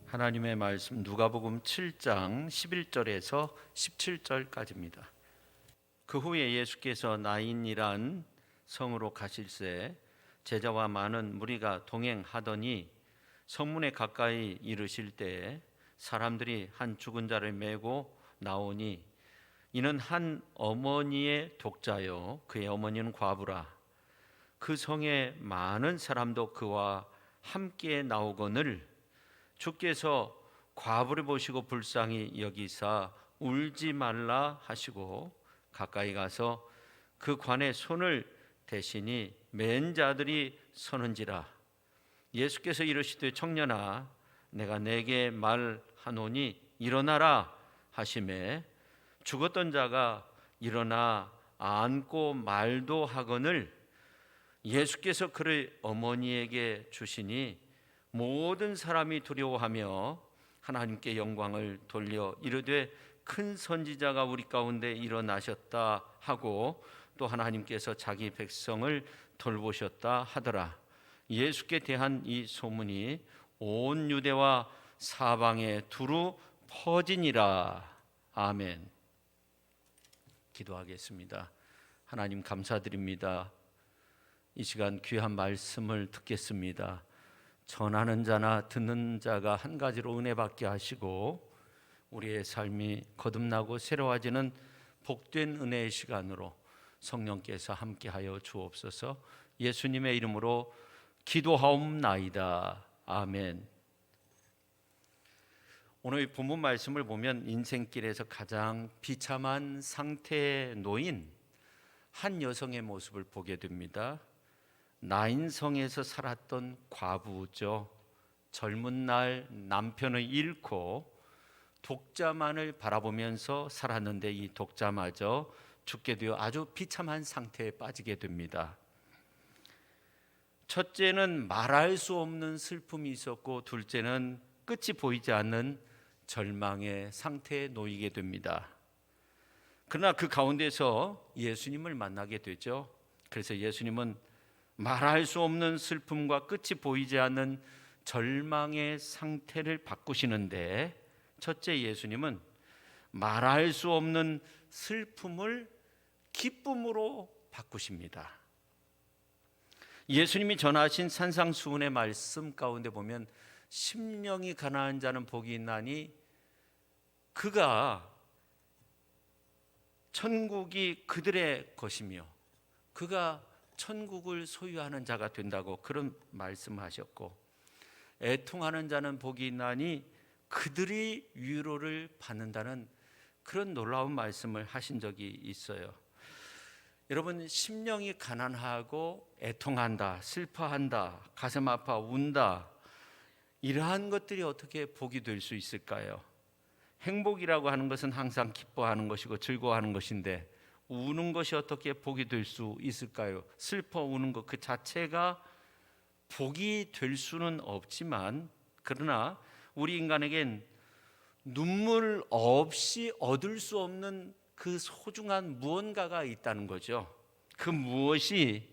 하나님의 말씀 누가복음 7장 11절에서 17절까지입니다. 그 후에 예수께서 나인이란 성으로 가실새 제자와 많은 무리가 동행하더니 성문에 가까이 이르실 때에 사람들이 한 죽은 자를 메고 나오니 이는 한 어머니의 독자요 그의 어머니는 과부라. 그 성에 많은 사람도 그와 함께 나오거늘 주께서 과부를 보시고 불쌍히 여기사 울지 말라 하시고 가까이 가서 그 관에 손을 대시니 맨 자들이 서는지라. 예수께서 이르시되 청년아 내가 내게 말하노니 일어나라 하시매 죽었던 자가 일어나 앉고 말도 하거늘 예수께서 그를 어머니에게 주시니 모든 사람이 두려워하며 하나님께 영광을 돌려 이르되 큰 선지자가 우리 가운데 일어나셨다 하고 또 하나님께서 자기 백성을 돌보셨다 하더라. 예수께 대한 이 소문이 온 유대와 사방에 두루 퍼지니라. 아멘. 기도하겠습니다. 하나님 감사드립니다. 이 시간 귀한 말씀을 듣겠습니다. 전하는 자나 듣는 자가 한 가지로 은혜 받게 하시고 우리의 삶이 거듭나고 새로워지는 복된 은혜의 시간으로 성령께서 함께하여 주옵소서. 예수님의 이름으로 기도하옵나이다. 아멘. 오늘 본문 말씀을 보면 인생길에서 가장 비참한 상태에 놓인 한 여성의 모습을 보게 됩니다. 나인성에서 살았던 과부죠. 젊은 날 남편을 잃고 독자만을 바라보면서 살았는데 이 독자마저 죽게 되어 아주 비참한 상태에 빠지게 됩니다. 첫째는 말할 수 없는 슬픔이 있었고 둘째는 끝이 보이지 않는 절망의 상태에 놓이게 됩니다. 그러나 그 가운데서 예수님을 만나게 되죠. 그래서 예수님은 말할 수 없는 슬픔과 끝이 보이지 않는 절망의 상태를 바꾸시는데 첫째 예수님은 말할 수 없는 슬픔을 기쁨으로 바꾸십니다. 예수님이 전하신 산상수훈의 말씀 가운데 보면 심령이 가난한 자는 복이 있나니 그가 천국이 그들의 것이며 그가 천국을 소유하는 자가 된다고 그런 말씀하셨고 애통하는 자는 복이 있나니 그들이 위로를 받는다는 그런 놀라운 말씀을 하신 적이 있어요. 여러분 심령이 가난하고 애통한다, 슬퍼한다, 가슴 아파 운다 이러한 것들이 어떻게 복이 될 수 있을까요? 행복이라고 하는 것은 항상 기뻐하는 것이고 즐거워하는 것인데 우는 것이 어떻게 복이 될 수 있을까요? 슬퍼 우는 것 그 자체가 복이 될 수는 없지만 그러나 우리 인간에겐 눈물 없이 얻을 수 없는 그 소중한 무언가가 있다는 거죠. 그 무엇이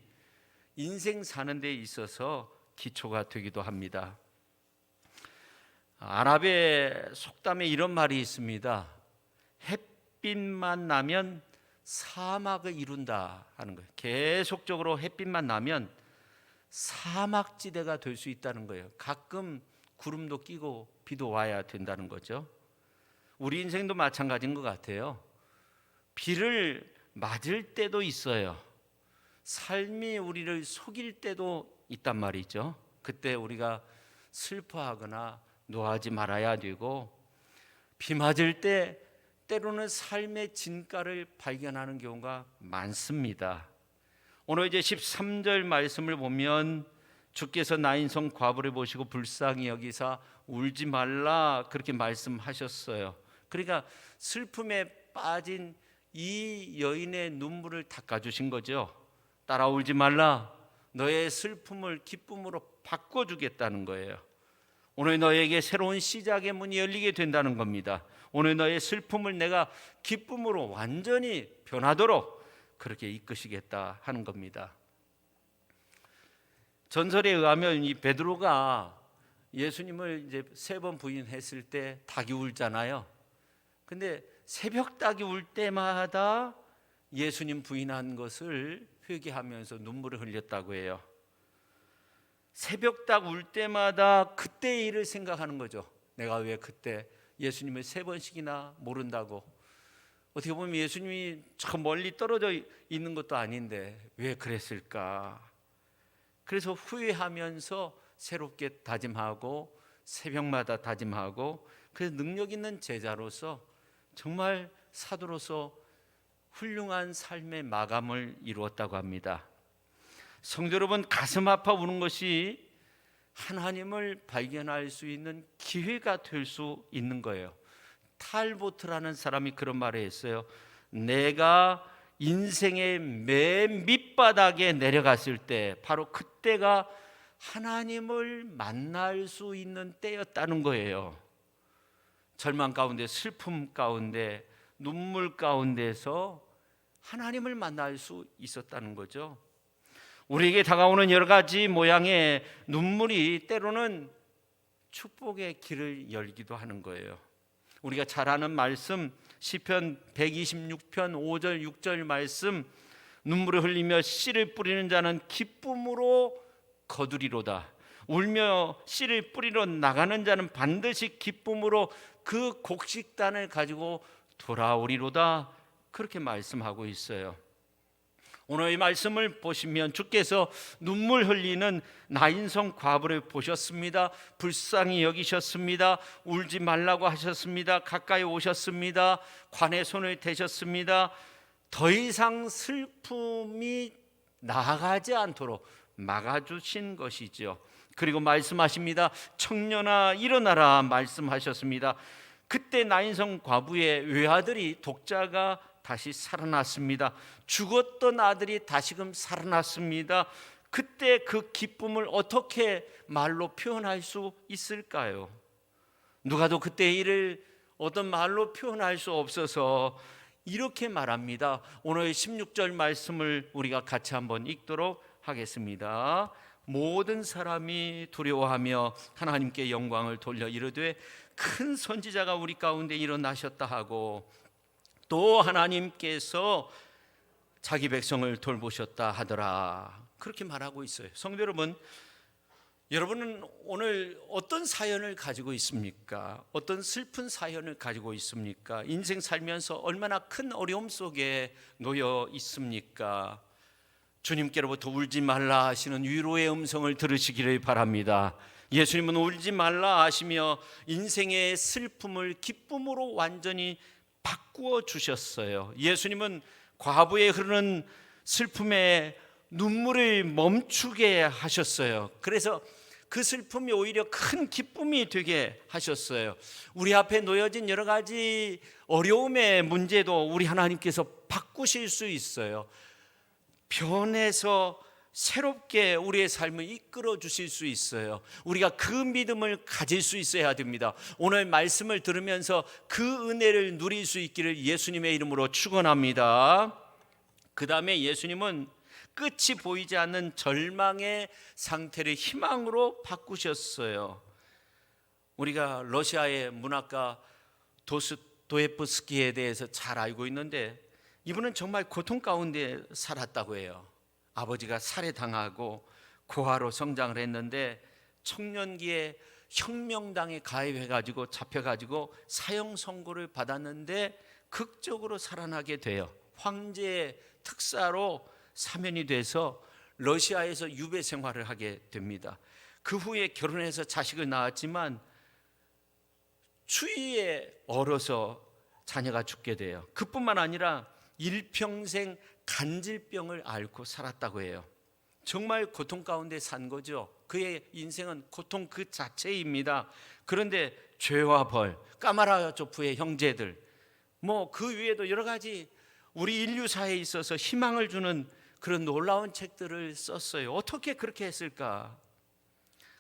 인생 사는 데 있어서 기초가 되기도 합니다. 아랍의 속담에 이런 말이 있습니다. 햇빛만 나면 사막을 이룬다 하는 거예요. 계속적으로 햇빛만 나면 사막지대가 될 수 있다는 거예요. 가끔 구름도 끼고 비도 와야 된다는 거죠. 우리 인생도 마찬가지인 것 같아요. 비를 맞을 때도 있어요. 삶이 우리를 속일 때도 있단 말이죠. 그때 우리가 슬퍼하거나 노하지 말아야 되고 비 맞을 때 때로는 삶의 진가를 발견하는 경우가 많습니다. 오늘 이제 13절 말씀을 보면 주께서 나인성 과부를 보시고 불쌍히 여기사 울지 말라 그렇게 말씀하셨어요. 그러니까 슬픔에 빠진 이 여인의 눈물을 닦아주신 거죠. 따라 울지 말라, 너의 슬픔을 기쁨으로 바꿔주겠다는 거예요. 오늘 너에게 새로운 시작의 문이 열리게 된다는 겁니다. 오늘 너의 슬픔을 내가 기쁨으로 완전히 변하도록 그렇게 이끄시겠다 하는 겁니다. 전설에 의하면 이 베드로가 예수님을 이제 3번 부인했을 때 닭이 울잖아요. 근데 새벽 닭이 울 때마다 예수님 부인한 것을 회개하면서 눈물을 흘렸다고 해요. 새벽 닭 울 때마다 그때의 일을 생각하는 거죠. 내가 왜 그때 예수님을 3번씩이나 모른다고. 어떻게 보면 예수님이 저 멀리 떨어져 있는 것도 아닌데 왜 그랬을까. 그래서 후회하면서 새롭게 다짐하고 새벽마다 다짐하고, 그래서 능력 있는 제자로서 정말 사도로서 훌륭한 삶의 마감을 이루었다고 합니다. 성도 여러분, 가슴 아파 우는 것이 하나님을 발견할 수 있는 기회가 될 수 있는 거예요. 탈보트라는 사람이 그런 말을 했어요. 내가 인생의 맨 밑바닥에 내려갔을 때 바로 그때가 하나님을 만날 수 있는 때였다는 거예요. 절망 가운데, 슬픔 가운데, 눈물 가운데서 하나님을 만날 수 있었다는 거죠. 우리에게 다가오는 여러 가지 모양의 눈물이 때로는 축복의 길을 열기도 하는 거예요. 우리가 잘 아는 말씀, 시편 126편 5절 6절 말씀, 눈물을 흘리며 씨를 뿌리는 자는 기쁨으로 거두리로다. 울며 씨를 뿌리러 나가는 자는 반드시 기쁨으로 그 곡식단을 가지고 돌아오리로다. 그렇게 말씀하고 있어요. 오늘 이 말씀을 보시면 주께서 눈물 흘리는 나인성 과부를 보셨습니다. 불쌍히 여기셨습니다. 울지 말라고 하셨습니다. 가까이 오셨습니다. 관에 손을 대셨습니다. 더 이상 슬픔이 나아가지 않도록 막아주신 것이죠. 그리고 말씀하십니다. 청년아 일어나라 말씀하셨습니다. 그때 나인성 과부의 외아들이 독자가 다시 살아났습니다. 죽었던 아들이 다시금 살아났습니다. 그때 그 기쁨을 어떻게 말로 표현할 수 있을까요? 누가도 그때의 일을 어떤 말로 표현할 수 없어서 이렇게 말합니다. 오늘 16절 말씀을 우리가 같이 한번 읽도록 하겠습니다. 모든 사람이 두려워하며 하나님께 영광을 돌려 이르되 큰 선지자가 우리 가운데 일어나셨다 하고, 또 하나님께서 자기 백성을 돌보셨다 하더라. 그렇게 말하고 있어요. 성도 여러분, 여러분은 오늘 어떤 사연을 가지고 있습니까? 어떤 슬픈 사연을 가지고 있습니까? 인생 살면서 얼마나 큰 어려움 속에 놓여 있습니까? 주님께로부터 울지 말라 하시는 위로의 음성을 들으시기를 바랍니다. 예수님은 울지 말라 하시며 인생의 슬픔을 기쁨으로 완전히 바꾸어 주셨어요. 예수님은 과부의 흐르는 슬픔에 눈물을 멈추게 하셨어요. 그래서 그 슬픔이 오히려 큰 기쁨이 되게 하셨어요. 우리 앞에 놓여진 여러 가지 어려움의 문제도 우리 하나님께서 바꾸실 수 있어요. 변해서 새롭게 우리의 삶을 이끌어 주실 수 있어요. 우리가 그 믿음을 가질 수 있어야 됩니다. 오늘 말씀을 들으면서 그 은혜를 누릴 수 있기를 예수님의 이름으로 축원합니다. 그 다음에 예수님은 끝이 보이지 않는 절망의 상태를 희망으로 바꾸셨어요. 우리가 러시아의 문학가 도스토옙스키에 대해서 잘 알고 있는데, 이분은 정말 고통 가운데 살았다고 해요. 아버지가 살해당하고 고아로 성장을 했는데 청년기에 혁명당에 가입해가지고 잡혀가지고 사형 선고를 받았는데 극적으로 살아나게 돼요. 황제의 특사로 사면이 돼서 러시아에서 유배 생활을 하게 됩니다. 그 후에 결혼해서 자식을 낳았지만 추위에 얼어서 자녀가 죽게 돼요. 그뿐만 아니라 일평생 간질병을 앓고 살았다고 해요. 정말 고통 가운데 산 거죠. 그의 인생은 고통 그 자체입니다. 그런데 죄와 벌, 까마라조프의 형제들, 그 위에도 여러 가지 우리 인류사에 있어서 희망을 주는 그런 놀라운 책들을 썼어요. 어떻게 그렇게 했을까?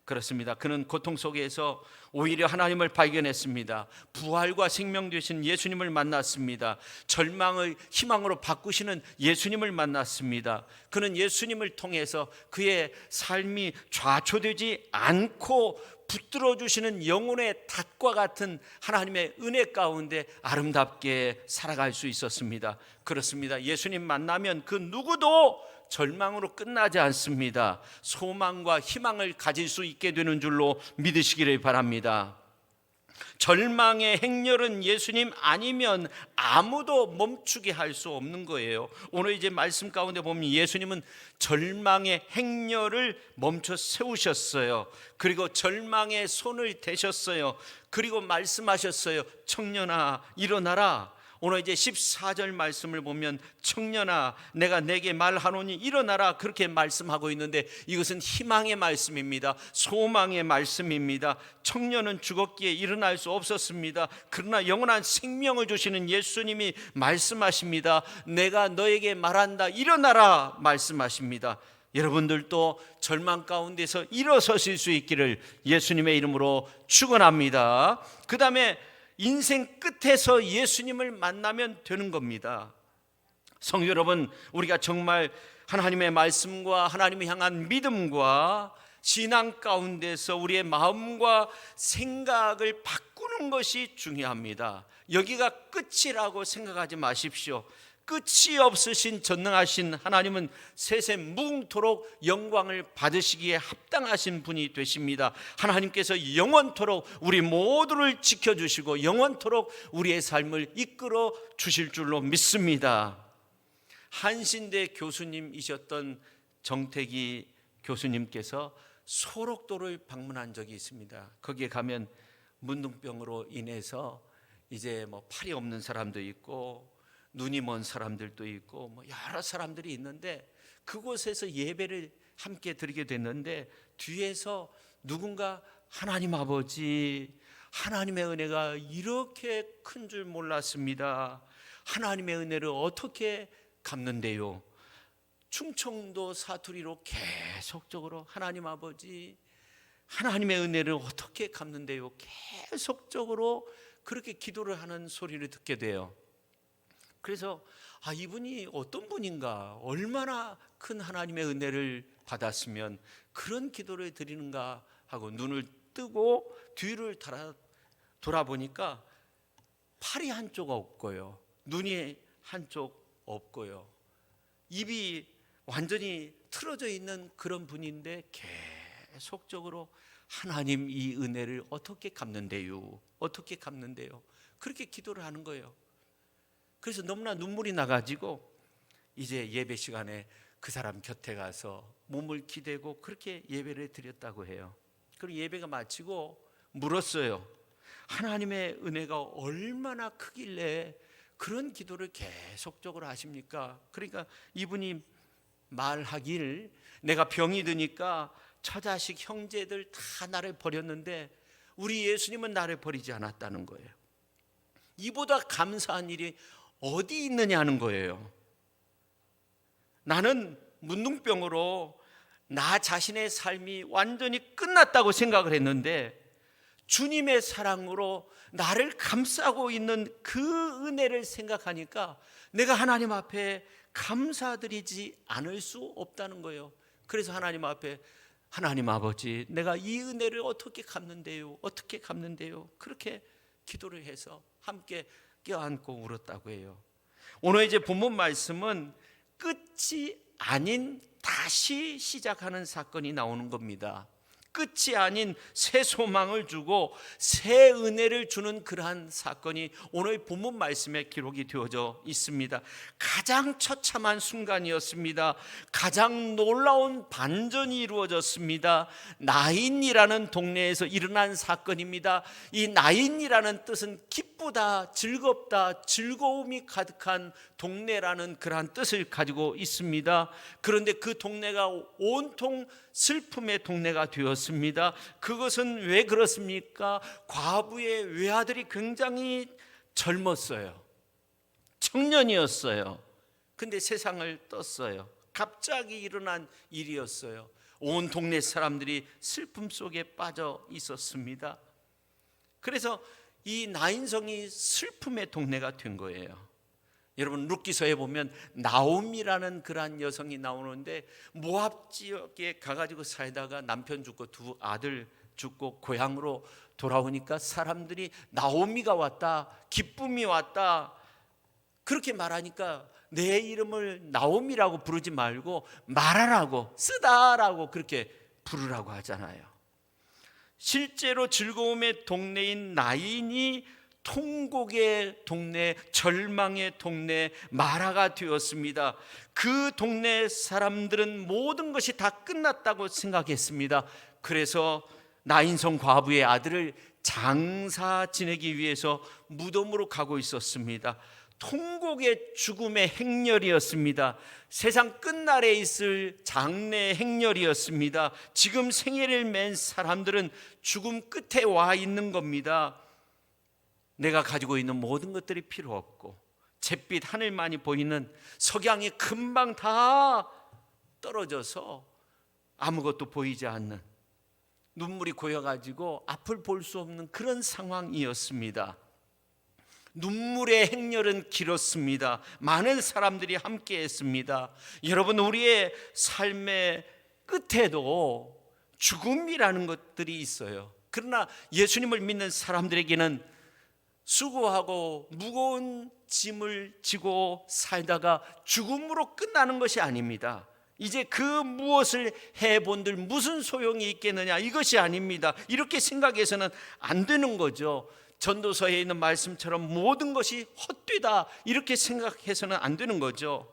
그렇습니다. 그는 고통 속에서 오히려 하나님을 발견했습니다. 부활과 생명 되신 예수님을 만났습니다. 절망을 희망으로 바꾸시는 예수님을 만났습니다. 그는 예수님을 통해서 그의 삶이 좌초되지 않고 붙들어 주시는 영혼의 닷과 같은 하나님의 은혜 가운데 아름답게 살아갈 수 있었습니다. 그렇습니다. 예수님 만나면 그 누구도 절망으로 끝나지 않습니다. 소망과 희망을 가질 수 있게 되는 줄로 믿으시기를 바랍니다. 절망의 행렬은 예수님 아니면 아무도 멈추게 할 수 없는 거예요. 오늘 이제 말씀 가운데 보면 예수님은 절망의 행렬을 멈춰 세우셨어요. 그리고 절망의 손을 대셨어요. 그리고 말씀하셨어요. 청년아 일어나라. 오늘 이제 14절 말씀을 보면 청년아 내가 내게 말하노니 일어나라 그렇게 말씀하고 있는데 이것은 희망의 말씀입니다. 소망의 말씀입니다. 청년은 죽었기에 일어날 수 없었습니다. 그러나 영원한 생명을 주시는 예수님이 말씀하십니다. 내가 너에게 말한다 일어나라 말씀하십니다. 여러분들도 절망 가운데서 일어서실 수 있기를 예수님의 이름으로 축원합니다. 그 다음에 인생 끝에서 예수님을 만나면 되는 겁니다. 성도 여러분, 우리가 정말 하나님의 말씀과 하나님을 향한 믿음과 신앙 가운데서 우리의 마음과 생각을 바꾸는 것이 중요합니다. 여기가 끝이라고 생각하지 마십시오. 끝이 없으신 전능하신 하나님은 세세 무궁토록 영광을 받으시기에 합당하신 분이 되십니다. 하나님께서 영원토록 우리 모두를 지켜주시고 영원토록 우리의 삶을 이끌어 주실 줄로 믿습니다. 한신대 교수님이셨던 정택이 교수님께서 소록도를 방문한 적이 있습니다. 거기에 가면 문둥병으로 인해서 이제 팔이 없는 사람도 있고 눈이 먼 사람들도 있고 여러 사람들이 있는데 그곳에서 예배를 함께 드리게 됐는데 뒤에서 누군가 하나님 아버지 하나님의 은혜가 이렇게 큰 줄 몰랐습니다. 하나님의 은혜를 어떻게 갚는데요? 충청도 사투리로 계속적으로 하나님 아버지 하나님의 은혜를 어떻게 갚는데요? 계속적으로 그렇게 기도를 하는 소리를 듣게 돼요. 그래서 이분이 어떤 분인가, 얼마나 큰 하나님의 은혜를 받았으면 그런 기도를 드리는가 하고 눈을 뜨고 뒤를 돌아보니까 팔이 한쪽 없고요, 눈이 한쪽 없고요, 입이 완전히 틀어져 있는 그런 분인데 계속적으로 하나님 이 은혜를 어떻게 갚는데요? 어떻게 갚는데요? 그렇게 기도를 하는 거예요. 그래서 너무나 눈물이 나가지고 이제 예배 시간에 그 사람 곁에 가서 몸을 기대고 그렇게 예배를 드렸다고 해요. 그리고 예배가 마치고 물었어요. 하나님의 은혜가 얼마나 크길래 그런 기도를 계속적으로 하십니까? 그러니까 이분이 말하기를 내가 병이 드니까 처자식 형제들 다 나를 버렸는데 우리 예수님은 나를 버리지 않았다는 거예요. 이보다 감사한 일이 어디 있느냐는 거예요. 나는 문둥병으로 나 자신의 삶이 완전히 끝났다고 생각을 했는데 주님의 사랑으로 나를 감싸고 있는 그 은혜를 생각하니까 내가 하나님 앞에 감사드리지 않을 수 없다는 거예요. 그래서 하나님 앞에 하나님 아버지 내가 이 은혜를 어떻게 갚는데요? 어떻게 갚는데요? 그렇게 기도를 해서 함께 껴안고 울었다고 해요. 오늘 이제 본문 말씀은 끝이 아닌 다시 시작하는 사건이 나오는 겁니다. 끝이 아닌 새 소망을 주고 새 은혜를 주는 그러한 사건이 오늘 본문 말씀에 기록이 되어져 있습니다. 가장 처참한 순간이었습니다. 가장 놀라운 반전이 이루어졌습니다. 나인이라는 동네에서 일어난 사건입니다. 이 나인이라는 뜻은 기쁘다, 즐겁다, 즐거움이 가득한 동네라는 그러한 뜻을 가지고 있습니다. 그런데 그 동네가 온통 슬픔의 동네가 되었습니다. 그것은 왜 그렇습니까? 과부의 외아들이 굉장히 젊었어요. 청년이었어요. 근데 세상을 떴어요. 갑자기 일어난 일이었어요. 온 동네 사람들이 슬픔 속에 빠져 있었습니다. 그래서 이 나인성이 슬픔의 동네가 된 거예요. 여러분, 룻기서에 보면 나옴이라는 그러한 여성이 나오는데 모압 지역에 가가지고 살다가 남편 죽고 두 아들 죽고 고향으로 돌아오니까 사람들이 나오미가 왔다, 기쁨이 왔다 그렇게 말하니까 내 이름을 나오미라고 부르지 말고 마라라고, 쓰다라고 그렇게 부르라고 하잖아요. 실제로 즐거움의 동네인 나인이 통곡의 동네, 절망의 동네, 마라가 되었습니다. 그 동네 사람들은 모든 것이 다 끝났다고 생각했습니다. 그래서 나인성 과부의 아들을 장사 지내기 위해서 무덤으로 가고 있었습니다. 통곡의 죽음의 행렬이었습니다. 세상 끝날에 있을 장래의 행렬이었습니다. 지금 생애를 맨 사람들은 죽음 끝에 와 있는 겁니다. 내가 가지고 있는 모든 것들이 필요 없고 잿빛 하늘만이 보이는 석양이 금방 다 떨어져서 아무것도 보이지 않는, 눈물이 고여가지고 앞을 볼 수 없는 그런 상황이었습니다. 눈물의 행렬은 길었습니다. 많은 사람들이 함께 했습니다. 여러분, 우리의 삶의 끝에도 죽음이라는 것들이 있어요. 그러나 예수님을 믿는 사람들에게는 수고하고 무거운 짐을 지고 살다가 죽음으로 끝나는 것이 아닙니다. 이제 그 무엇을 해본들 무슨 소용이 있겠느냐, 이것이 아닙니다. 이렇게 생각해서는 안 되는 거죠. 전도서에 있는 말씀처럼 모든 것이 헛되다 이렇게 생각해서는 안 되는 거죠.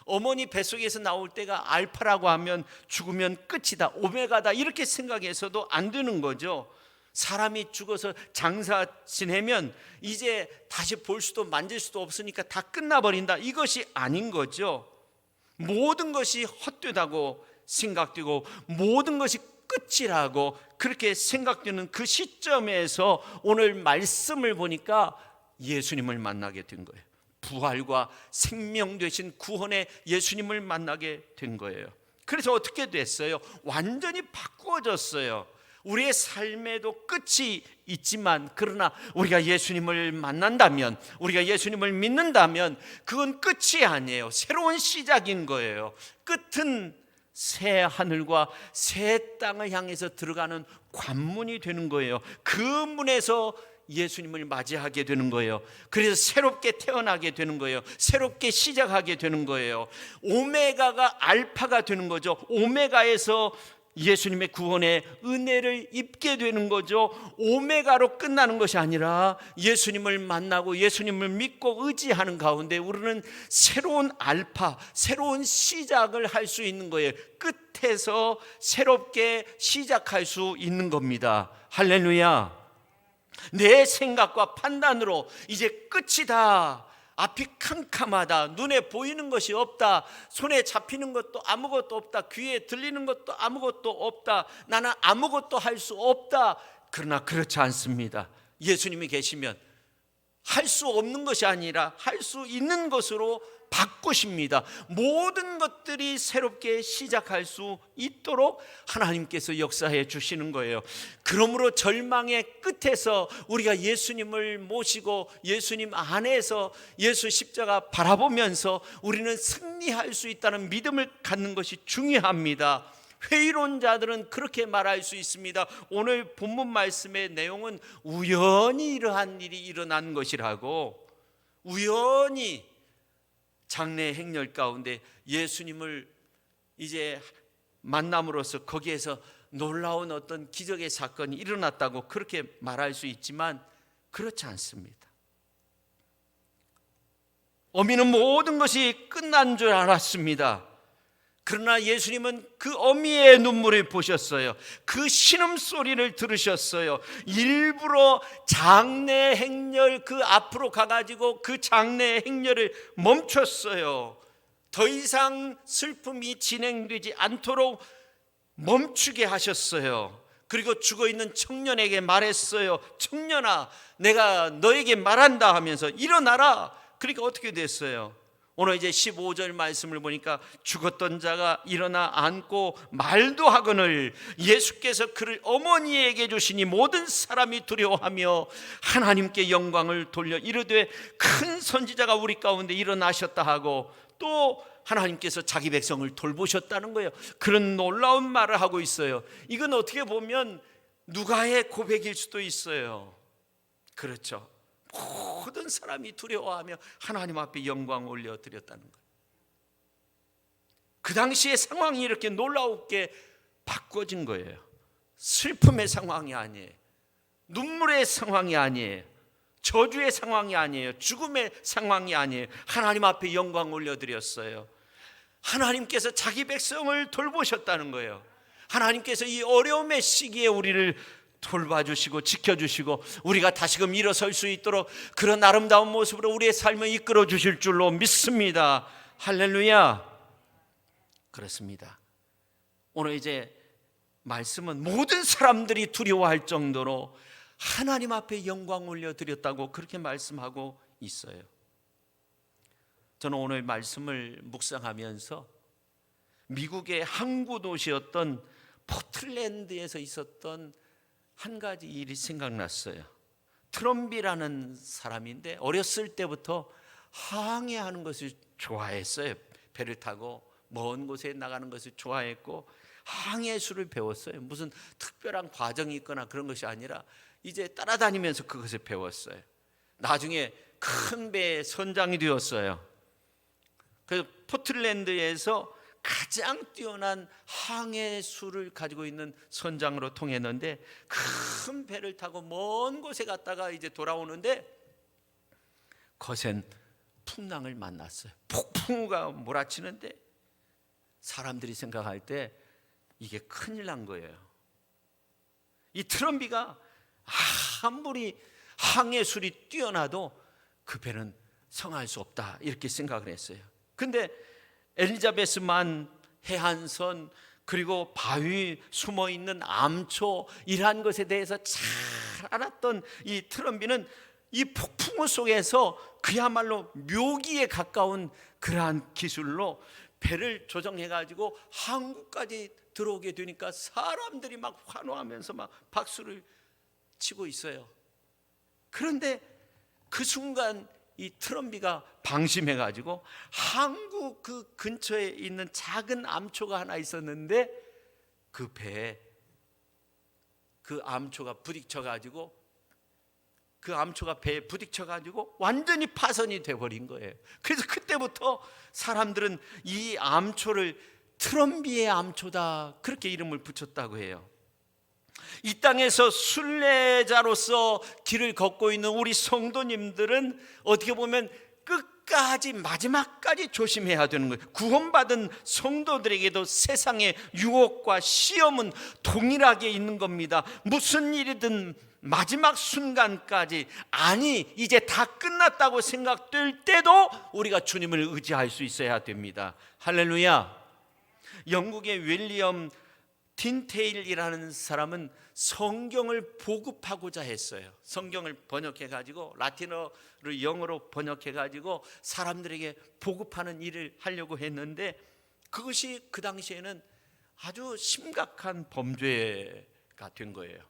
어머니 뱃속에서 나올 때가 알파라고 하면 죽으면 끝이다, 오메가다 이렇게 생각해서도 안 되는 거죠. 사람이 죽어서 장사 지내면 이제 다시 볼 수도 만질 수도 없으니까 다 끝나버린다, 이것이 아닌 거죠. 모든 것이 헛되다고 생각되고 모든 것이 끝이라고 그렇게 생각되는 그 시점에서 오늘 말씀을 보니까 예수님을 만나게 된 거예요. 부활과 생명 되신 구원의 예수님을 만나게 된 거예요. 그래서 어떻게 됐어요? 완전히 바꾸어졌어요. 우리의 삶에도 끝이 있지만, 그러나 우리가 예수님을 만난다면, 우리가 예수님을 믿는다면 그건 끝이 아니에요. 새로운 시작인 거예요. 끝은 새 하늘과 새 땅을 향해서 들어가는 관문이 되는 거예요. 그 문에서 예수님을 맞이하게 되는 거예요. 그래서 새롭게 태어나게 되는 거예요. 새롭게 시작하게 되는 거예요. 오메가가 알파가 되는 거죠. 오메가에서 예수님의 구원의 은혜를 입게 되는 거죠. 오메가로 끝나는 것이 아니라 예수님을 만나고 예수님을 믿고 의지하는 가운데 우리는 새로운 알파, 새로운 시작을 할 수 있는 거예요. 끝에서 새롭게 시작할 수 있는 겁니다. 할렐루야. 내 생각과 판단으로 이제 끝이다, 앞이 캄캄하다, 눈에 보이는 것이 없다, 손에 잡히는 것도 아무것도 없다, 귀에 들리는 것도 아무것도 없다, 나는 아무것도 할 수 없다. 그러나 그렇지 않습니다. 예수님이 계시면 할 수 없는 것이 아니라 할 수 있는 것으로 바꾸십니다. 모든 것들이 새롭게 시작할 수 있도록 하나님께서 역사해 주시는 거예요. 그러므로 절망의 끝에서 우리가 예수님을 모시고 예수님 안에서 예수 십자가 바라보면서 우리는 승리할 수 있다는 믿음을 갖는 것이 중요합니다. 회의론자들은 그렇게 말할 수 있습니다. 오늘 본문 말씀의 내용은 우연히 이러한 일이 일어난 것이라고, 우연히 장래 행렬 가운데 예수님을 이제 만남으로써 거기에서 놀라운 어떤 기적의 사건이 일어났다고 그렇게 말할 수 있지만 그렇지 않습니다. 어미는 모든 것이 끝난 줄 알았습니다. 그러나 예수님은 그 어미의 눈물을 보셨어요. 그 신음소리를 들으셨어요. 일부러 장래 행렬 그 앞으로 가가지고 그 장래 행렬을 멈췄어요. 더 이상 슬픔이 진행되지 않도록 멈추게 하셨어요. 그리고 죽어있는 청년에게 말했어요. 청년아, 내가 너에게 말한다 하면서 일어나라. 그러니까 어떻게 됐어요? 오늘 이제 15절 말씀을 보니까 죽었던 자가 일어나 앉고 말도 하거늘 예수께서 그를 어머니에게 주시니 모든 사람이 두려워하며 하나님께 영광을 돌려 이르되 큰 선지자가 우리 가운데 일어나셨다 하고 또 하나님께서 자기 백성을 돌보셨다는 거예요. 그런 놀라운 말을 하고 있어요. 이건 어떻게 보면 누가의 고백일 수도 있어요. 그렇죠. 모든 사람이 두려워하며 하나님 앞에 영광을 올려드렸다는 거예요. 그 당시의 상황이 이렇게 놀라웠게 바꿔진 거예요. 슬픔의 상황이 아니에요. 눈물의 상황이 아니에요. 저주의 상황이 아니에요. 죽음의 상황이 아니에요. 하나님 앞에 영광을 올려드렸어요. 하나님께서 자기 백성을 돌보셨다는 거예요. 하나님께서 이 어려움의 시기에 우리를 돌봐주시고 지켜주시고 우리가 다시금 일어설 수 있도록 그런 아름다운 모습으로 우리의 삶을 이끌어 주실 줄로 믿습니다. 할렐루야. 그렇습니다. 오늘 이제 말씀은 모든 사람들이 두려워할 정도로 하나님 앞에 영광 올려드렸다고 그렇게 말씀하고 있어요. 저는 오늘 말씀을 묵상하면서 미국의 항구 도시였던 포틀랜드에서 있었던 한 가지 일이 생각났어요. 트럼비라는 사람인데 어렸을 때부터 항해하는 것을 좋아했어요. 배를 타고 먼 곳에 나가는 것을 좋아했고 항해술을 배웠어요. 무슨 특별한 과정이 있거나 그런 것이 아니라 이제 따라다니면서 그것을 배웠어요. 나중에 큰 배의 선장이 되었어요. 그래서 포틀랜드에서 가장 뛰어난 항해술을 가지고 있는 선장으로 통했는데 큰 배를 타고 먼 곳에 갔다가 이제 돌아오는데 거센 풍랑을 만났어요. 폭풍우가 몰아치는데 사람들이 생각할 때 이게 큰일 난 거예요. 이 트럼비가 아무리 항해술이 뛰어나도 그 배는 성할 수 없다 이렇게 생각을 했어요. 근데 엘리자베스만 해안선 그리고 바위 숨어있는 암초 이러한 것에 대해서 잘 알았던 이 트럼비는 이 폭풍우 속에서 그야말로 묘기에 가까운 그러한 기술로 배를 조정해가지고 항구까지 들어오게 되니까 사람들이 막 환호하면서 막 박수를 치고 있어요. 그런데 그 순간 이 트럼비가 방심해가지고 항구 그 근처에 있는 작은 암초가 하나 있었는데 그 배에 그 암초가 부딪혀가지고 그 암초가 배에 부딪혀가지고 완전히 파손이 돼버린 거예요. 그래서 그때부터 사람들은 이 암초를 트럼비의 암초다 그렇게 이름을 붙였다고 해요. 이 땅에서 순례자로서 길을 걷고 있는 우리 성도님들은 어떻게 보면 끝까지 마지막까지 조심해야 되는 거예요. 구원받은 성도들에게도 세상의 유혹과 시험은 동일하게 있는 겁니다. 무슨 일이든 마지막 순간까지 아니 이제 다 끝났다고 생각될 때도 우리가 주님을 의지할 수 있어야 됩니다. 할렐루야. 영국의 윌리엄 틴테일이라는 사람은 성경을 보급하고자 했어요. 성경을 번역해가지고 라틴어를 영어로 번역해가지고 사람들에게 보급하는 일을 하려고 했는데 그것이 그 당시에는 아주 심각한 범죄가 된 거예요.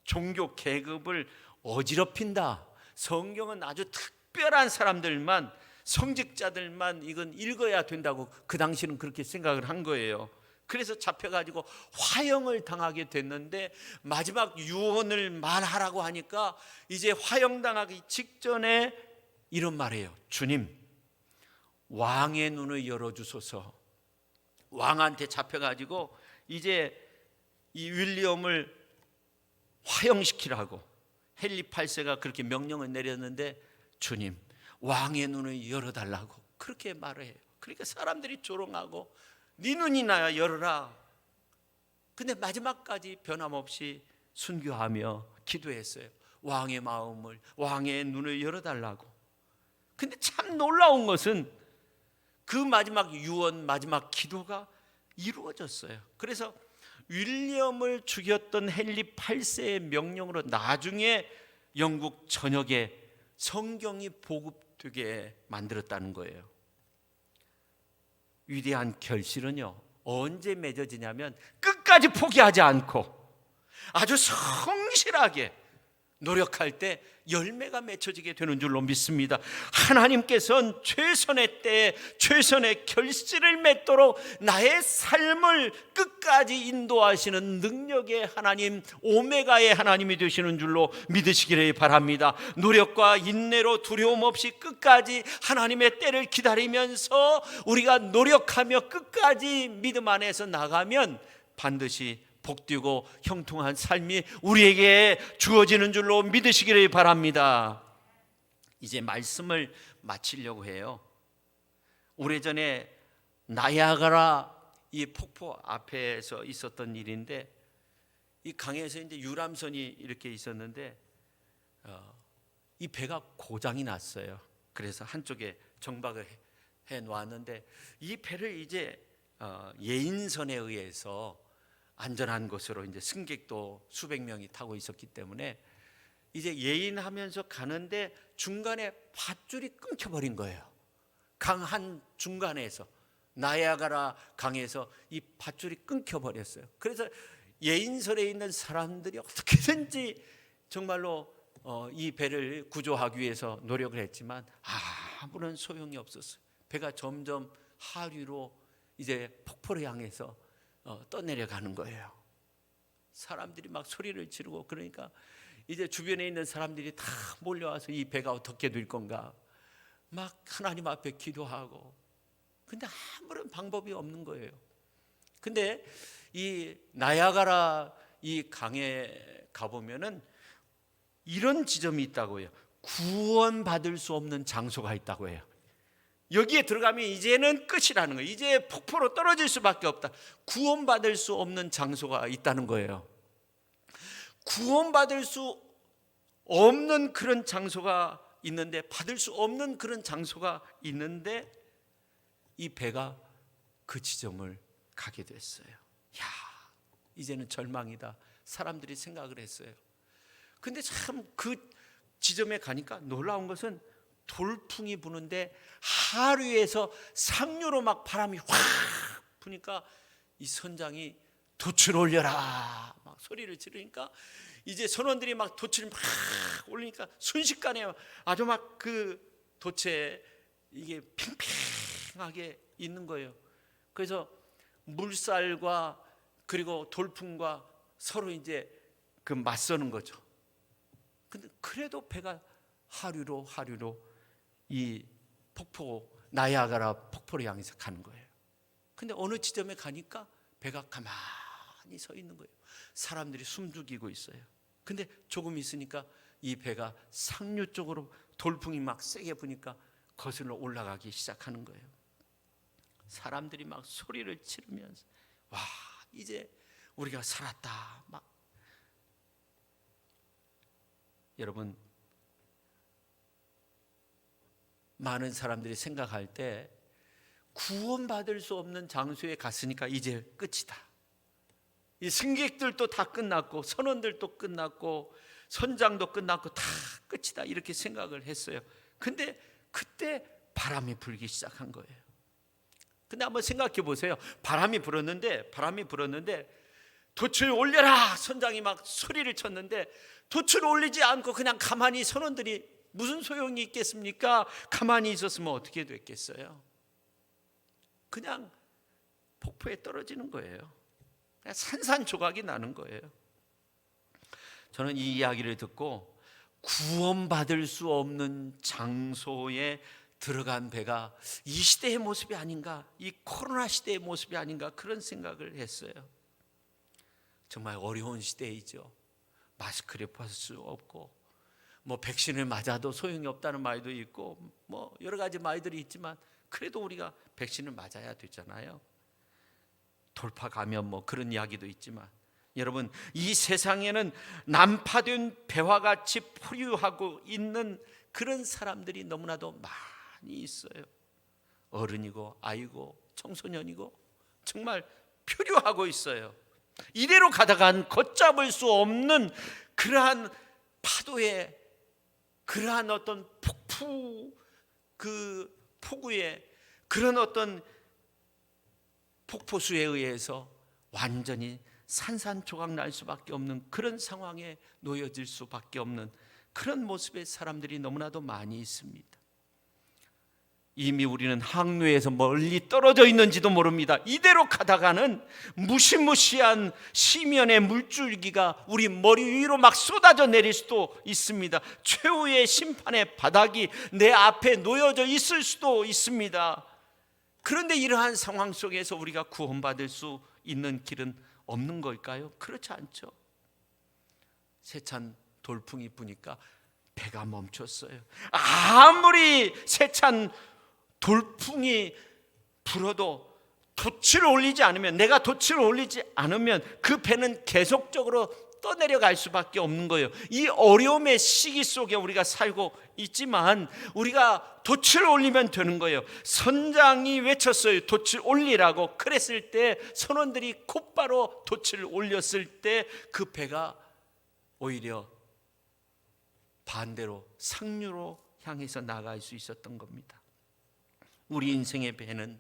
종교 계급을 어지럽힌다. 성경은 아주 특별한 사람들만 성직자들만 이건 읽어야 된다고 그 당시는 그렇게 생각을 한 거예요. 그래서 잡혀가지고 화형을 당하게 됐는데 마지막 유언을 말하라고 하니까 이제 화형당하기 직전에 이런 말이에요. 주님, 왕의 눈을 열어주소서. 왕한테 잡혀가지고 이제 이 윌리엄을 화형시키라고 헨리 8세가 그렇게 명령을 내렸는데 주님, 왕의 눈을 열어달라고 그렇게 말을 해요. 그러니까 사람들이 조롱하고 네 눈이나 열어라. 근데 마지막까지 변함없이 순교하며 기도했어요. 왕의 마음을, 왕의 눈을 열어달라고. 근데 참 놀라운 것은 그 마지막 유언, 마지막 기도가 이루어졌어요. 그래서 윌리엄을 죽였던 헨리 8세의 명령으로 나중에 영국 전역에 성경이 보급되게 만들었다는 거예요. 위대한 결실은요, 언제 맺어지냐면 끝까지 포기하지 않고 아주 성실하게 노력할 때 열매가 맺혀지게 되는 줄로 믿습니다. 하나님께서는 최선의 때에 최선의 결실을 맺도록 나의 삶을 끝까지 인도하시는 능력의 하나님, 오메가의 하나님이 되시는 줄로 믿으시기를 바랍니다. 노력과 인내로 두려움 없이 끝까지 하나님의 때를 기다리면서 우리가 노력하며 끝까지 믿음 안에서 나가면 반드시 복되고 형통한 삶이 우리에게 주어지는 줄로 믿으시기를 바랍니다. 이제 말씀을 마치려고 해요. 오래전에 나야가라 이 폭포 앞에서 있었던 일인데, 이 강에서 이제 유람선이 이렇게 있었는데 이 배가 고장이 났어요. 그래서 한쪽에 정박을 해 놓았는데, 이 배를 이제 예인선에 의해서 안전한 곳으로, 이제 승객도 수백 명이 타고 있었기 때문에 이제 예인하면서 가는데 중간에 밧줄이 끊겨버린 거예요. 강 한 중간에서, 나야가라 강에서 이 밧줄이 끊겨버렸어요. 그래서 예인선에 있는 사람들이 어떻게든지 정말로 이 배를 구조하기 위해서 노력을 했지만 아무런 소용이 없었어요. 배가 점점 하류로 이제 폭포를 향해서 떠내려가는 거예요. 사람들이 막 소리를 지르고, 그러니까 이제 주변에 있는 사람들이 다 몰려와서 이 배가 어떻게 될 건가 막 하나님 앞에 기도하고, 근데 아무런 방법이 없는 거예요. 근데 이 나야가라 이 강에 가보면은 이런 지점이 있다고 해요. 구원받을 수 없는 장소가 있다고 해요. 여기에 들어가면 이제는 끝이라는 거예요. 이제 폭포로 떨어질 수밖에 없다. 구원받을 수 없는 장소가 있다는 거예요. 구원받을 수 없는 그런 장소가 있는데, 받을 수 없는 그런 장소가 있는데, 이 배가 그 지점을 가게 됐어요. 야, 이제는 절망이다. 사람들이 생각을 했어요. 근데 참 그 지점에 가니까 놀라운 것은 돌풍이 부는데 하류에서 상류로 막 바람이 확 부니까 이 선장이 돛을 올려라 막 소리를 지르니까 이제 선원들이 막 돛을 막 올리니까 순식간에 아주 막 그 돛에 이게 팽팽하게 있는 거예요. 그래서 물살과 그리고 돌풍과 서로 이제 그 맞서는 거죠. 근데 그래도 배가 하류로 이 폭포, 나야가라 폭포를 향해서 가는 거예요. 근데 어느 지점에 가니까 배가 가만히 서 있는 거예요. 사람들이 숨죽이고 있어요. 근데 조금 있으니까 이 배가 상류 쪽으로 돌풍이 막 세게 부니까 거슬러 올라가기 시작하는 거예요. 사람들이 막 소리를 지르면서 와, 이제 우리가 살았다 막. 여러분, 많은 사람들이 생각할 때 구원받을 수 없는 장소에 갔으니까 이제 끝이다. 이 승객들도 다 끝났고 선원들도 끝났고 선장도 끝났고 다 끝이다, 이렇게 생각을 했어요. 근데 그때 바람이 불기 시작한 거예요. 근데 한번 생각해 보세요. 바람이 불었는데 돛을 올려라 선장이 막 소리를 쳤는데 돛을 올리지 않고 그냥 가만히, 선원들이 무슨 소용이 있겠습니까? 가만히 있었으면 어떻게 됐겠어요? 그냥 폭포에 떨어지는 거예요. 그냥 산산조각이 나는 거예요. 저는 이 이야기를 듣고 구원받을 수 없는 장소에 들어간 배가 이 시대의 모습이 아닌가, 이 코로나 시대의 모습이 아닌가, 그런 생각을 했어요. 정말 어려운 시대이죠. 마스크를 벗을 수 없고 뭐 백신을 맞아도 소용이 없다는 말도 있고 뭐 여러 가지 말들이 있지만 그래도 우리가 백신을 맞아야 되잖아요. 돌파 감염 뭐 그런 이야기도 있지만, 여러분, 이 세상에는 난파된 배와 같이 포류하고 있는 그런 사람들이 너무나도 많이 있어요. 어른이고 아이고 청소년이고 정말 표류하고 있어요. 이대로 가다간 걷잡을 수 없는 그러한 파도에, 그러한 어떤 폭풍 그 폭우에, 그런 어떤 폭포수에 의해서 완전히 산산조각 날 수밖에 없는 그런 상황에 놓여질 수밖에 없는 그런 모습의 사람들이 너무나도 많이 있습니다. 이미 우리는 항로에서 멀리 떨어져 있는지도 모릅니다. 이대로 가다가는 무시무시한 시면의 물줄기가 우리 머리 위로 막 쏟아져 내릴 수도 있습니다. 최후의 심판의 바닥이 내 앞에 놓여져 있을 수도 있습니다. 그런데 이러한 상황 속에서 우리가 구원받을 수 있는 길은 없는 걸까요? 그렇지 않죠. 세찬 돌풍이 부니까 배가 멈췄어요. 아무리 세찬 돌풍이 불어도 돛을 올리지 않으면, 내가 돛을 올리지 않으면 그 배는 계속적으로 떠내려갈 수밖에 없는 거예요. 이 어려움의 시기 속에 우리가 살고 있지만 우리가 돛을 올리면 되는 거예요. 선장이 외쳤어요. 돛을 올리라고. 그랬을 때 선원들이 곧바로 돛을 올렸을 때 그 배가 오히려 반대로 상류로 향해서 나갈 수 있었던 겁니다. 우리 인생의 배는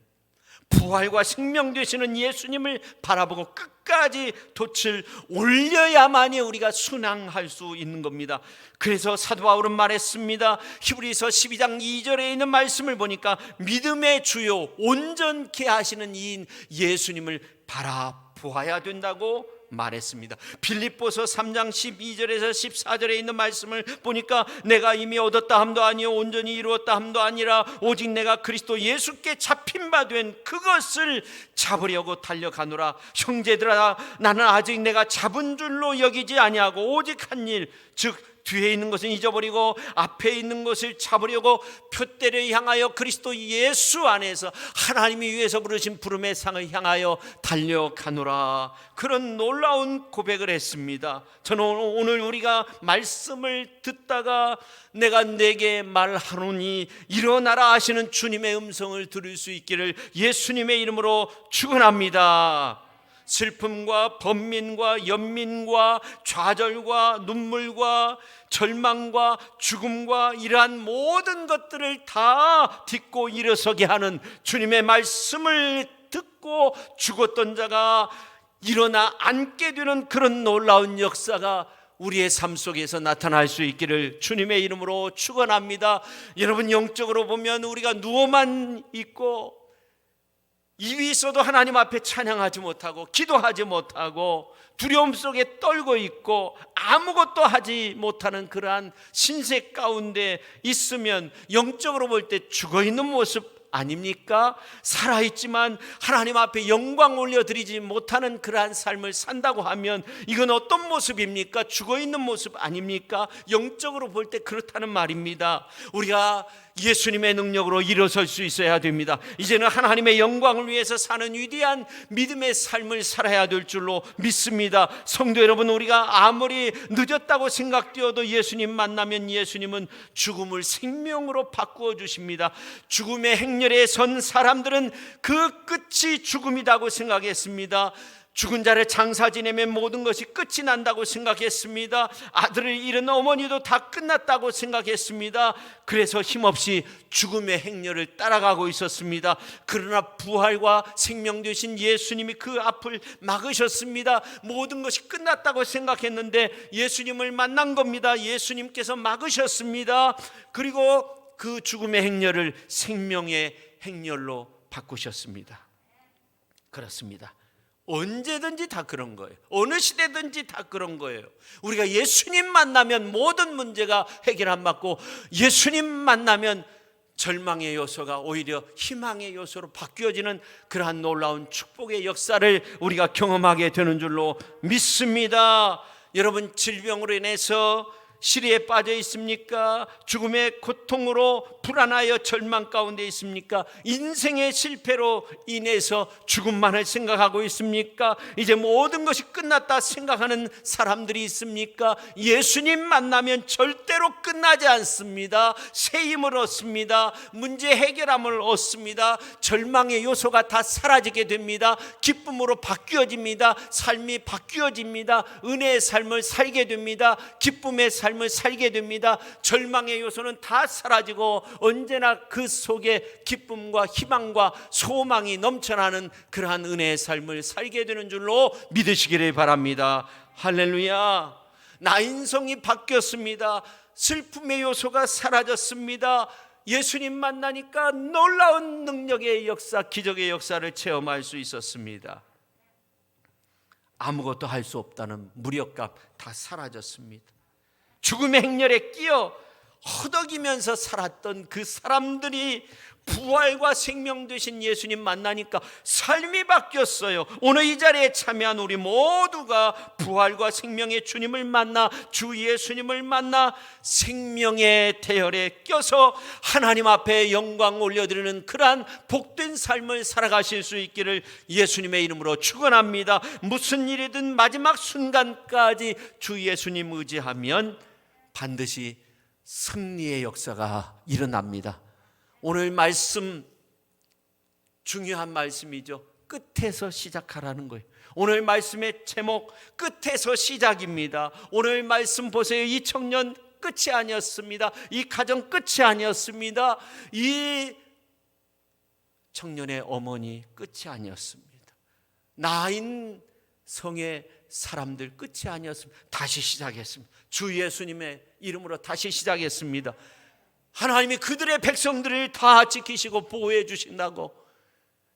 부활과 생명 되시는 예수님을 바라보고 끝까지 돛을 올려야만이 우리가 순항할 수 있는 겁니다. 그래서 사도 바울은 말했습니다. 히브리서 12장 2절에 있는 말씀을 보니까 믿음의 주요 온전케 하시는 이인 예수님을 바라보아야 된다고 말했습니다. 빌립보서 3장 12절에서 14절에 있는 말씀을 보니까 내가 이미 얻었다 함도 아니요 온전히 이루었다 함도 아니라 오직 내가 그리스도 예수께 잡힌 바 된 그것을 잡으려고 달려가노라. 형제들아, 나는 아직 내가 잡은 줄로 여기지 아니하고 오직 한 일, 즉 뒤에 있는 것은 잊어버리고 앞에 있는 것을 잡으려고 표대를 향하여 그리스도 예수 안에서 하나님이 위에서 부르신 부름의 상을 향하여 달려가노라. 그런 놀라운 고백을 했습니다. 저는 오늘 우리가 말씀을 듣다가 내가 내게 말하노니 일어나라 하시는 주님의 음성을 들을 수 있기를 예수님의 이름으로 축원합니다. 슬픔과 번민과 연민과 좌절과 눈물과 절망과 죽음과 이러한 모든 것들을 다 딛고 일어서게 하는 주님의 말씀을 듣고 죽었던 자가 일어나 앉게 되는 그런 놀라운 역사가 우리의 삶 속에서 나타날 수 있기를 주님의 이름으로 축원합니다. 여러분, 영적으로 보면 우리가 누워만 있고 입이 있어도 하나님 앞에 찬양하지 못하고 기도하지 못하고 두려움 속에 떨고 있고 아무것도 하지 못하는 그러한 신세 가운데 있으면 영적으로 볼 때 죽어있는 모습 아닙니까? 살아있지만 하나님 앞에 영광 올려드리지 못하는 그러한 삶을 산다고 하면 이건 어떤 모습입니까? 죽어있는 모습 아닙니까? 영적으로 볼 때 그렇다는 말입니다. 우리가 예수님의 능력으로 일어설 수 있어야 됩니다. 이제는 하나님의 영광을 위해서 사는 위대한 믿음의 삶을 살아야 될 줄로 믿습니다. 성도 여러분, 우리가 아무리 늦었다고 생각되어도 예수님 만나면 예수님은 죽음을 생명으로 바꾸어 주십니다. 죽음의 행렬에 선 사람들은 그 끝이 죽음이라고 생각했습니다. 죽은 자를 장사 지내면 모든 것이 끝이 난다고 생각했습니다. 아들을 잃은 어머니도 다 끝났다고 생각했습니다. 그래서 힘없이 죽음의 행렬을 따라가고 있었습니다. 그러나 부활과 생명 되신 예수님이 그 앞을 막으셨습니다. 모든 것이 끝났다고 생각했는데 예수님을 만난 겁니다. 예수님께서 막으셨습니다. 그리고 그 죽음의 행렬을 생명의 행렬로 바꾸셨습니다. 그렇습니다. 언제든지 다 그런 거예요. 어느 시대든지 다 그런 거예요. 우리가 예수님 만나면 모든 문제가 해결 안 받고 예수님 만나면 절망의 요소가 오히려 희망의 요소로 바뀌어지는 그러한 놀라운 축복의 역사를 우리가 경험하게 되는 줄로 믿습니다. 여러분, 질병으로 인해서 시리에 빠져 있습니까? 죽음의 고통으로 불안하여 절망 가운데 있습니까? 인생의 실패로 인해서 죽음만을 생각하고 있습니까? 이제 모든 것이 끝났다 생각하는 사람들이 있습니까? 예수님 만나면 절대로 끝나지 않습니다. 새 힘을 얻습니다. 문제 해결함을 얻습니다. 절망의 요소가 다 사라지게 됩니다. 기쁨으로 바뀌어집니다. 삶이 바뀌어집니다. 은혜의 삶을 살게 됩니다. 기쁨의 삶 삶을 살게 됩니다. 절망의 요소는 다 사라지고 언제나 그 속에 기쁨과 희망과 소망이 넘쳐나는 그러한 은혜의 삶을 살게 되는 줄로 믿으시기를 바랍니다. 할렐루야. 나 인성이 바뀌었습니다. 슬픔의 요소가 사라졌습니다. 예수님 만나니까 놀라운 능력의 역사, 기적의 역사를 체험할 수 있었습니다. 아무것도 할 수 없다는 무력감 다 사라졌습니다. 죽음의 행렬에 끼어 허덕이면서 살았던 그 사람들이 부활과 생명 되신 예수님 만나니까 삶이 바뀌었어요. 오늘 이 자리에 참여한 우리 모두가 부활과 생명의 주님을 만나, 주 예수님을 만나 생명의 대열에 껴서 하나님 앞에 영광 올려드리는 그러한 복된 삶을 살아가실 수 있기를 예수님의 이름으로 축원합니다. 무슨 일이든 마지막 순간까지 주 예수님 의지하면 반드시 승리의 역사가 일어납니다. 오늘 말씀 중요한 말씀이죠. 끝에서 시작하라는 거예요. 오늘 말씀의 제목 끝에서 시작입니다. 오늘 말씀 보세요. 이 청년 끝이 아니었습니다. 이 가정 끝이 아니었습니다. 이 청년의 어머니 끝이 아니었습니다. 나인 성의 사람들 끝이 아니었습니다. 다시 시작했습니다. 주 예수님의 이름으로 다시 시작했습니다. 하나님이 그들의 백성들을 다 지키시고 보호해 주신다고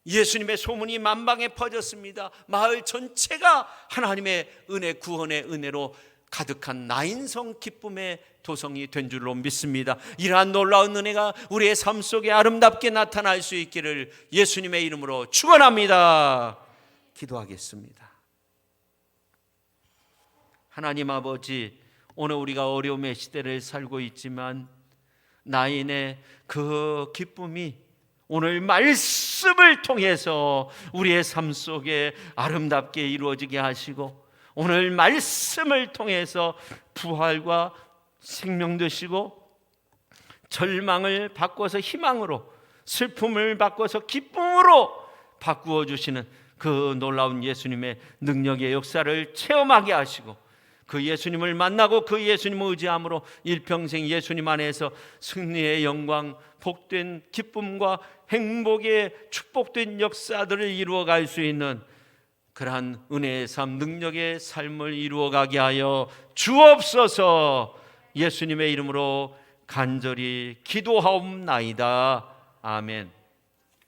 예수님의 소문이 만방에 퍼졌습니다. 마을 전체가 하나님의 은혜, 구원의 은혜로 가득한 나인성 기쁨의 도성이 된 줄로 믿습니다. 이러한 놀라운 은혜가 우리의 삶 속에 아름답게 나타날 수 있기를 예수님의 이름으로 축원합니다. 기도하겠습니다. 하나님 아버지, 오늘 우리가 어려움의 시대를 살고 있지만 나인의 그 기쁨이 오늘 말씀을 통해서 우리의 삶 속에 아름답게 이루어지게 하시고, 오늘 말씀을 통해서 부활과 생명 되시고, 절망을 바꿔서 희망으로, 슬픔을 바꿔서 기쁨으로 바꾸어 주시는 그 놀라운 예수님의 능력의 역사를 체험하게 하시고, 그 예수님을 만나고 그 예수님을 의지함으로 일평생 예수님 안에서 승리의 영광, 복된 기쁨과 행복의 축복된 역사들을 이루어갈 수 있는 그러한 은혜의 삶, 능력의 삶을 이루어가게 하여 주옵소서. 예수님의 이름으로 간절히 기도하옵나이다. 아멘.